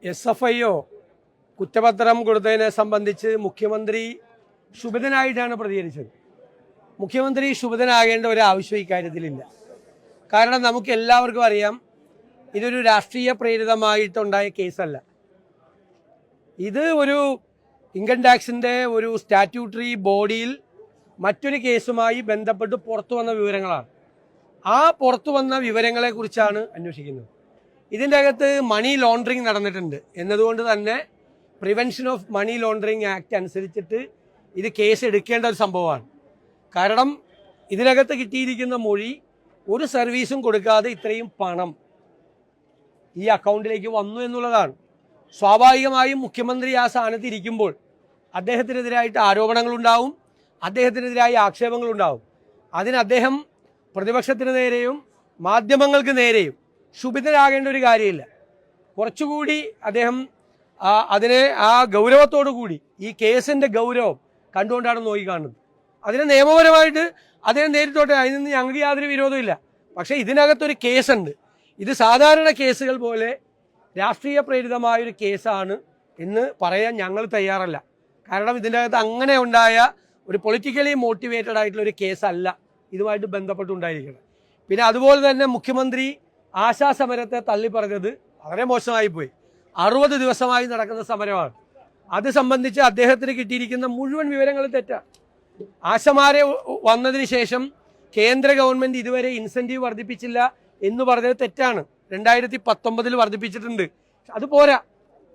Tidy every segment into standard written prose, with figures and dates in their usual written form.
SFIO കുറ്റപത്രം കൊടുത്തതിനെ സംബന്ധിച്ച് മുഖ്യമന്ത്രി ശുഭിതനായിട്ടാണ് പ്രതികരിച്ചത്. മുഖ്യമന്ത്രി ശുഭിതനാകേണ്ട ഒരു ആവശ്യം ഇക്കാര്യത്തിലില്ല. കാരണം നമുക്ക് എല്ലാവർക്കും അറിയാം, ഇതൊരു രാഷ്ട്രീയ പ്രേരിതമായിട്ടുണ്ടായ കേസല്ല. ഇത് ഒരു ഇൻകം ടാക്സിൻ്റെ ഒരു സ്റ്റാറ്റ്യൂട്ടറി ബോഡിയിൽ മറ്റൊരു കേസുമായി ബന്ധപ്പെട്ട് പുറത്തു വന്ന വിവരങ്ങളാണ്. ആ പുറത്തു വന്ന വിവരങ്ങളെക്കുറിച്ചാണ് അന്വേഷിക്കുന്നത്. ഇതിൻ്റെ അകത്ത് മണി ലോണ്ടറിങ് നടന്നിട്ടുണ്ട് എന്നതുകൊണ്ട് തന്നെ prevention of money laundering act അനുസരിച്ചിട്ട് ഇത് കേസ് എടുക്കേണ്ട ഒരു സംഭവമാണ്. കാരണം ഇതിനകത്ത് കിട്ടിയിരിക്കുന്ന മൊഴി, ഒരു സർവീസും കൊടുക്കാതെ ഇത്രയും പണം ഈ അക്കൗണ്ടിലേക്ക് വന്നു എന്നുള്ളതാണ്. സ്വാഭാവികമായും മുഖ്യമന്ത്രി ആ സ്ഥാനത്ത് ഇരിക്കുമ്പോൾ അദ്ദേഹത്തിനെതിരായിട്ട് ആരോപണങ്ങളുണ്ടാവും, അദ്ദേഹത്തിനെതിരായ ആക്ഷേപങ്ങളുണ്ടാവും. അതിന് അദ്ദേഹം പ്രതിപക്ഷത്തിന് നേരെയും മാധ്യമങ്ങൾക്ക് നേരെയും ശുഭിതരാകേണ്ട ഒരു കാര്യമില്ല. കുറച്ചുകൂടി അദ്ദേഹം അതിനെ ആ ഗൗരവത്തോടു കൂടി ഈ കേസിൻ്റെ ഗൗരവം കണ്ടുകൊണ്ടാണ് നോക്കിക്കാണുന്നത്. അതിനെ നിയമപരമായിട്ട് അദ്ദേഹം നേരിട്ടോട്ടെ, അതിൽ നിന്ന് ഞങ്ങൾക്ക് യാതൊരു വിരോധമില്ല. പക്ഷേ ഇതിനകത്തൊരു കേസുണ്ട്. ഇത് സാധാരണ കേസുകൾ പോലെ രാഷ്ട്രീയ പ്രേരിതമായൊരു കേസാണ് എന്ന് പറയാൻ ഞങ്ങൾ തയ്യാറല്ല. കാരണം ഇതിൻ്റെ അകത്ത് അങ്ങനെ ഉണ്ടായ ഒരു പൊളിറ്റിക്കലി മോട്ടിവേറ്റഡ് ആയിട്ടുള്ള ഒരു കേസല്ല ഇതുമായിട്ട് ബന്ധപ്പെട്ടുണ്ടായിരിക്കണം. പിന്നെ അതുപോലെ തന്നെ മുഖ്യമന്ത്രി ആശാസമരത്തെ തള്ളിപ്പറഞ്ഞത് വളരെ മോശമായിപ്പോയി. 60 ദിവസമായി നടക്കുന്ന സമരമാണ്. അത് സംബന്ധിച്ച് അദ്ദേഹത്തിന് കിട്ടിയിരിക്കുന്ന മുഴുവൻ വിവരങ്ങളും തെറ്റാണ്. ആശമാരെ വന്നതിന് ശേഷം കേന്ദ്ര ഗവൺമെൻറ് ഇതുവരെ ഇൻസെൻറ്റീവ് വർദ്ധിപ്പിച്ചില്ല എന്ന് പറഞ്ഞത് തെറ്റാണ്. 2019 വർദ്ധിപ്പിച്ചിട്ടുണ്ട്. അതുപോരാ.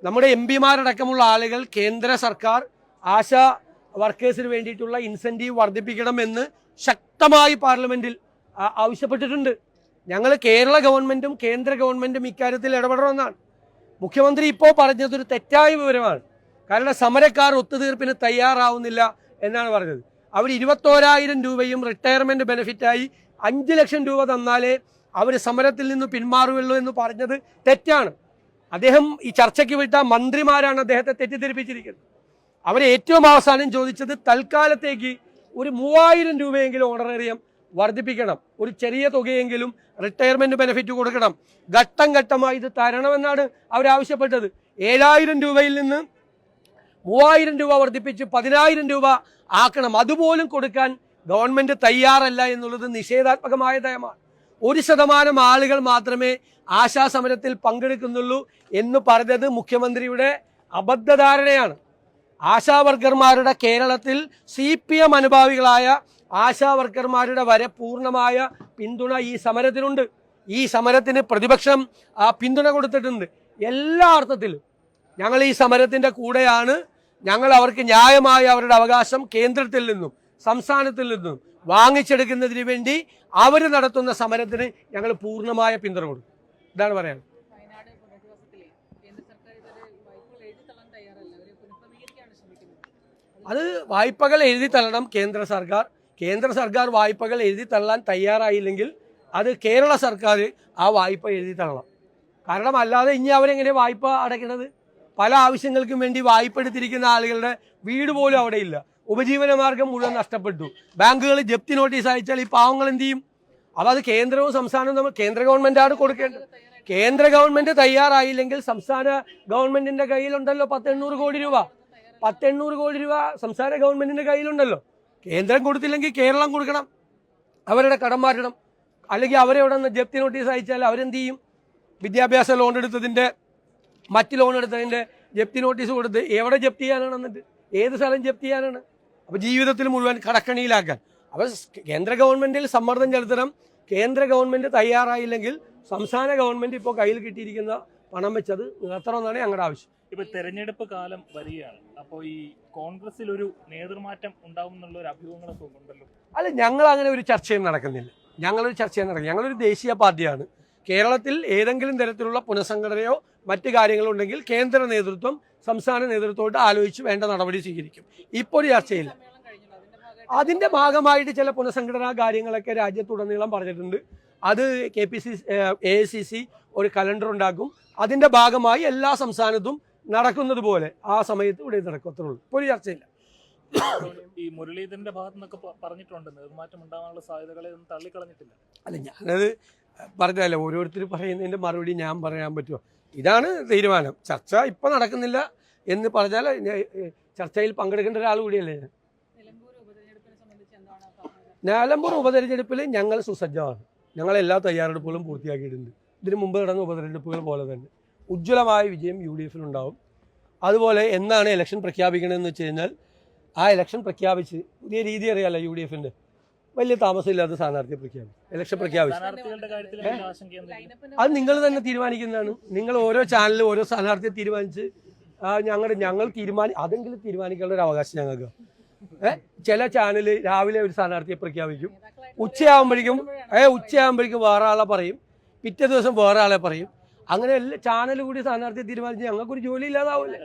നമ്മുടെ MPമാരടക്കമുള്ള ആളുകൾ കേന്ദ്ര സർക്കാർ ആശാ വർക്കേഴ്സിന് വേണ്ടിയിട്ടുള്ള ഇൻസെൻറ്റീവ് വർദ്ധിപ്പിക്കണമെന്ന് ശക്തമായി പാർലമെൻറ്റിൽ ആവശ്യപ്പെട്ടിട്ടുണ്ട്. ഞങ്ങൾ കേരള ഗവൺമെൻറ്റും കേന്ദ്ര ഗവൺമെൻറ്റും ഇക്കാര്യത്തിൽ ഇടപെടണമെന്നാണ്. മുഖ്യമന്ത്രി ഇപ്പോൾ പറഞ്ഞതൊരു തെറ്റായ വിവരമാണ്. കാരണം സമരക്കാർ ഒത്തുതീർപ്പിന് തയ്യാറാവുന്നില്ല എന്നാണ് പറഞ്ഞത്. അവർ 21,000 രൂപയും റിട്ടയർമെൻറ്റ് ബെനിഫിറ്റായി 5 ലക്ഷം രൂപ തന്നാലേ അവർ സമരത്തിൽ നിന്ന് പിന്മാറുകയുള്ളൂ എന്ന് പറഞ്ഞത് തെറ്റാണ്. അദ്ദേഹം ഈ ചർച്ചയ്ക്ക് വിട്ട മന്ത്രിമാരാണ് അദ്ദേഹത്തെ തെറ്റിദ്ധരിപ്പിച്ചിരിക്കുന്നത്. അവർ ഏറ്റവും അവസാനം ചോദിച്ചത് തൽക്കാലത്തേക്ക് ഒരു 3,000 രൂപയെങ്കിലും ഓണറേറിയം വർദ്ധിപ്പിക്കണം, ഒരു ചെറിയ തുകയെങ്കിലും റിട്ടയർമെൻറ്റ് ബെനിഫിറ്റ് കൊടുക്കണം, ഘട്ടം ഘട്ടമായി ഇത് തരണമെന്നാണ് അവരാവശ്യപ്പെട്ടത്. 7,000 രൂപയിൽ നിന്ന് 3,000 രൂപ വർദ്ധിപ്പിച്ച് 10,000 രൂപ ആക്കണം. അതുപോലും കൊടുക്കാൻ ഗവൺമെൻറ് തയ്യാറല്ല എന്നുള്ളത് നിഷേധാത്മകമായ നയമാണ്. 1% ആളുകൾ മാത്രമേ ആശാസമരത്തിൽ പങ്കെടുക്കുന്നുള്ളൂ എന്ന് പറഞ്ഞത് മുഖ്യമന്ത്രിയുടെ അബദ്ധധാരണയാണ്. ആശാവർക്കർമാരുടെ കേരളത്തിൽ CPM അനുഭാവികളായ ആശാവർക്കർമാരുടെ വരെ പൂർണ്ണമായ പിന്തുണ ഈ സമരത്തിനുണ്ട്. ഈ സമരത്തിന് പ്രതിപക്ഷം പിന്തുണ കൊടുത്തിട്ടുണ്ട്. എല്ലാ അർത്ഥത്തിലും ഞങ്ങൾ ഈ സമരത്തിൻ്റെ കൂടെയാണ്. ഞങ്ങൾ അവർക്ക് ന്യായമായ അവരുടെ അവകാശം കേന്ദ്രത്തിൽ നിന്നും സംസ്ഥാനത്തിൽ നിന്നും വാങ്ങിച്ചെടുക്കുന്നതിന് വേണ്ടി അവർ നടത്തുന്ന സമരത്തിന് ഞങ്ങൾ പൂർണ്ണമായ പിന്തുണ കൊടുക്കും. ഇതാണ് പറയാൻ. അത് വായ്പകൾ എഴുതി തള്ളണം കേന്ദ്ര സർക്കാർ വായ്പകൾ എഴുതി തള്ളാൻ തയ്യാറായില്ലെങ്കിൽ അത് കേരള സർക്കാർ ആ വായ്പ എഴുതി തള്ളണം. കാരണം അല്ലാതെ ഇനി അവരെങ്ങനെ വായ്പ അടയ്ക്കുന്നത്? പല ആവശ്യങ്ങൾക്കും വേണ്ടി വായ്പ എടുത്തിരിക്കുന്ന ആളുകളുടെ വീട് പോലും അവിടെ ഇല്ല. ഉപജീവന മാർഗം മുഴുവൻ നഷ്ടപ്പെട്ടു. ബാങ്കുകൾ ജപ്തി നോട്ടീസ് അയച്ചാൽ ഈ പാവങ്ങൾ എന്ത് ചെയ്യും? അപ്പോൾ അത് കേന്ദ്രവും സംസ്ഥാനവും തമ്മിൽ കേന്ദ്ര ഗവൺമെൻറ്റാണ് കൊടുക്കേണ്ടത്. കേന്ദ്ര ഗവൺമെൻറ് തയ്യാറായില്ലെങ്കിൽ സംസ്ഥാന ഗവൺമെൻറ്റിൻ്റെ കയ്യിലുണ്ടല്ലോ 800 കോടി രൂപ. 800 കോടി രൂപ സംസ്ഥാന ഗവൺമെൻറ്റിൻ്റെ കയ്യിലുണ്ടല്ലോ. കേന്ദ്രം കൊടുത്തില്ലെങ്കിൽ കേരളം കൊടുക്കണം, അവരുടെ കടം മാറ്റണം. അല്ലെങ്കിൽ അവരെ ഇവിടെ നിന്ന് ജപ്തി നോട്ടീസ് അയച്ചാൽ അവരെന്ത് ചെയ്യും? വിദ്യാഭ്യാസ ലോൺ എടുത്തതിൻ്റെ, മറ്റ് ലോൺ എടുത്തതിൻ്റെ ജപ്തി നോട്ടീസ് കൊടുത്ത് എവിടെ ജപ്തി ചെയ്യാനാണ്? എന്നിട്ട് ഏത് സ്ഥലം ജപ്തി ചെയ്യാനാണ്? അപ്പോൾ ജീവിതത്തിൽ മുഴുവൻ കടക്കണിയിലാക്കാൻ. അപ്പോൾ കേന്ദ്ര ഗവൺമെൻറ്റിൽ സമ്മർദ്ദം ചെലുത്തണം. കേന്ദ്ര ഗവൺമെൻറ് തയ്യാറായില്ലെങ്കിൽ സംസ്ഥാന ഗവൺമെൻറ് ഇപ്പോൾ കയ്യിൽ കിട്ടിയിരിക്കുന്ന പണം വെച്ചത് നിർത്തണമെന്നാണ് ഞങ്ങളുടെ ആവശ്യം. ഇപ്പോൾ തെരഞ്ഞെടുപ്പ് കാലം വരികയാണ്. അപ്പോൾ ഈ കോൺഗ്രസിൽ ഒരു നേതൃമാറ്റം ഉണ്ടാവും എന്നുള്ള ഒരു അഭ്യൂഹങ്ങളൊക്കെ ഉണ്ടല്ലോ. അല്ല, ഞങ്ങൾ അങ്ങനെ ഒരു ചർച്ചയും നടക്കുന്നില്ല. ഞങ്ങളൊരു ദേശീയ പാർട്ടിയാണ്. കേരളത്തിൽ ഏതെങ്കിലും തരത്തിലുള്ള പുനഃസംഘടനയോ മറ്റ് കാര്യങ്ങളോ ഉണ്ടെങ്കിൽ കേന്ദ്ര നേതൃത്വം സംസ്ഥാന നേതൃത്വമായിട്ട് ആലോചിച്ച് വേണ്ട നടപടി സ്വീകരിക്കും. ഇപ്പോൾ ഒരു ചർച്ചയില്ല. അതിൻ്റെ ഭാഗമായിട്ട് ചില പുനഃസംഘടനാ കാര്യങ്ങളൊക്കെ രാജ്യത്തുടനീളം പറഞ്ഞിട്ടുണ്ട്. അത് AICC ഒരു കലണ്ടർ ഉണ്ടാക്കും. അതിൻ്റെ ഭാഗമായി എല്ലാ സംസ്ഥാനത്തും നടക്കുന്നത് പോലെ ആ സമയത്ത് ഇവിടെ നടക്കത്തുള്ളൂ. ഇപ്പോൾ ഒരു ചർച്ചയില്ല. ഈ മുരളീധരന്റെ ഭാഗത്തു നിന്നൊക്കെ പറഞ്ഞിട്ടുണ്ട് നേർമാറ്റം ഉണ്ടാകാനുള്ള സാധ്യതകളെ ഒന്നും തള്ളിക്കളഞ്ഞിട്ടില്ല. അല്ല, ഞാനത് പറഞ്ഞതല്ല, ഓരോരുത്തർ പറയുന്നതിൻ്റെ മറുപടി ഞാൻ പറയാൻ പറ്റുമോ? ഇതാണ് തീരുമാനം. ചർച്ച ഇപ്പം നടക്കുന്നില്ല എന്ന് പറഞ്ഞാൽ ചർച്ചയിൽ പങ്കെടുക്കേണ്ട ഒരാൾ കൂടിയല്ലേ ഞാൻ. നിലമ്പൂർ ഉപതെരഞ്ഞെടുപ്പിൽ ഞങ്ങൾ സുസജ്ജമാണ്. ഞങ്ങൾ എല്ലാ തയ്യാറെടുപ്പുകളും പൂർത്തിയാക്കിയിട്ടുണ്ട്. ഇതിനു മുമ്പ് നടന്ന ഉപതെരഞ്ഞെടുപ്പുകൾ പോലെ തന്നെ ഉജ്ജ്വലമായ വിജയം UDF ഉണ്ടാവും. അതുപോലെ എന്നാണ് ഇലക്ഷൻ പ്രഖ്യാപിക്കണമെന്ന് വെച്ച് കഴിഞ്ഞാൽ ആ ഇലക്ഷൻ പ്രഖ്യാപിച്ച് പുതിയ രീതി അറിയാമല്ലോ UDFന്റെ, വലിയ താമസമില്ലാത്ത സ്ഥാനാർത്ഥിയെ പ്രഖ്യാപിക്കും. ഇലക്ഷൻ പ്രഖ്യാപിച്ചു സ്ഥാനാർത്ഥികളുടെ കാര്യത്തിൽ ആശങ്കയൊന്നും അത് നിങ്ങൾ തന്നെ തീരുമാനിക്കുന്നതാണ്. നിങ്ങൾ ഓരോ ചാനലും ഓരോ സ്ഥാനാർത്ഥിയെ തീരുമാനിച്ച് ഞങ്ങൾ അതെങ്കിലും തീരുമാനിക്കാനുള്ള ഒരു അവകാശം ഞങ്ങൾക്ക്. ചില ചാനൽ രാവിലെ ഒരു സ്ഥാനാർത്ഥിയെ പ്രഖ്യാപിക്കും, ഉച്ചയാകുമ്പോഴേക്കും വേറെ ആളെ പറയും, പിറ്റേ ദിവസം വേറെ ആളെ പറയും. അങ്ങനെ എല്ലാ ചാനൽ കൂടി സ്ഥാനാർത്ഥിയെ തീരുമാനിച്ച് ഞങ്ങൾക്കൊരു ജോലി ഇല്ലാതാവില്ല.